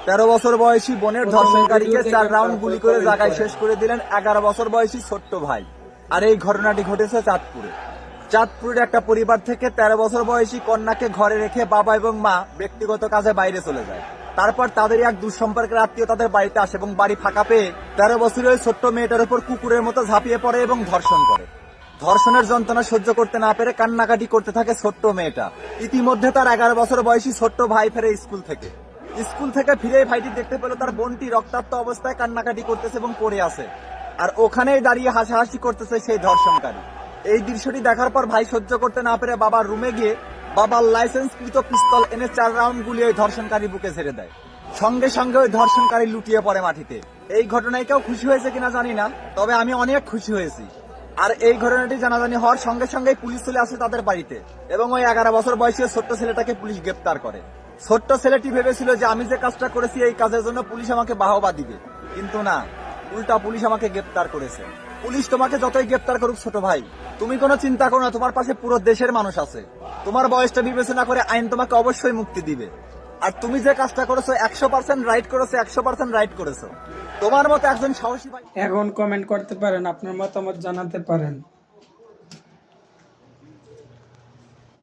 13 বছর বয়সী বোনের ধর্ষণকারীকে 4 রাউন্ড গুলি করে জায়গায় শেষ করে দিলেন 11 বছর বয়সী ছোট্ট ভাই। আর এই ঘটনাটি ঘটেছে চাঁদপুরে। চাঁদপুরের একটা পরিবার থেকে 13 বছর বয়সী কন্যাকে ঘরে রেখে বাবা এবং মা ব্যক্তিগত কাজে বাইরে চলে যায়। তারপর তাদের এক দুঃসম্পর্কের আত্মীয় তাদের বাড়িতে আসে এবং বাড়ি ফাঁকা পেয়ে 13 বছরের ওই ছোট্ট মেয়েটার উপর কুকুরের মতো ঝাঁপিয়ে পড়ে এবং ধর্ষণ করে। ধর্ষণের যন্ত্রণা সহ্য করতে না পেরে কান্নাকাটি করতে থাকে ছোট্ট মেয়েটা। ইতিমধ্যে তার 11 বছর বয়সী ছোট্ট ভাই ফেরে স্কুল থেকে ফিরে ভাইটি দেখতে পেল তার বোনটি রক্তাক্ত অবস্থায় কান্নাকাটি করতেছে এবং পড়ে আছে। আর ওখানেই দাঁড়িয়ে হাসাহাসি করতেছে সেই ধর্ষণকারী। এই দৃশ্যটি দেখার পর ভাই সহ্য করতে না পেরে বাবার রুমে গিয়ে বাবার লাইসেন্সকৃত পিস্তল এনে 4 রাউন্ড গুলি ওই ধর্ষণকারী বুকে ছেড়ে দেয়। সঙ্গে সঙ্গে ওই ধর্ষণকারী লুটিয়ে পড়ে মাটিতে। এই ঘটনায় কেউ খুশি হয়েছে কিনা জানি না, তবে আমি অনেক খুশি হয়েছি। আর এই ঘটনাটি জানাজানি হওয়ার সঙ্গে সঙ্গেই পুলিশ চলে আসে তাদের বাড়িতে এবং ওই 11 বছর বয়সী ছোট্ট ছেলেটাকে পুলিশ গ্রেপ্তার করে। ছোট্ট ছেলেটি ভেবেছিল যে আমি যে কাজটা করেছি এই কাজের জন্য পুলিশ আমাকে বাহবা দিবে, কিন্তু না, উল্টা পুলিশ আমাকে গ্রেপ্তার করেছে। পুলিশ তোমাকে যতই গ্রেপ্তার করুক ছোট ভাই, তুমি কোনো চিন্তা করো না, তোমার পাশে পুরো দেশের মানুষ আছে। তোমার বয়সটা বিবেচনা করে আইন তোমাকে অবশ্যই মুক্তি দিবে। আর তুমি যে কাজটা করেছো 100% রাইট করেছো, 100% রাইট করেছো। তোমার মতো একজন সাহসী ভাই। এখন কমেন্ট করতে পারেন, আপনার মতামত জানাতে পারেন।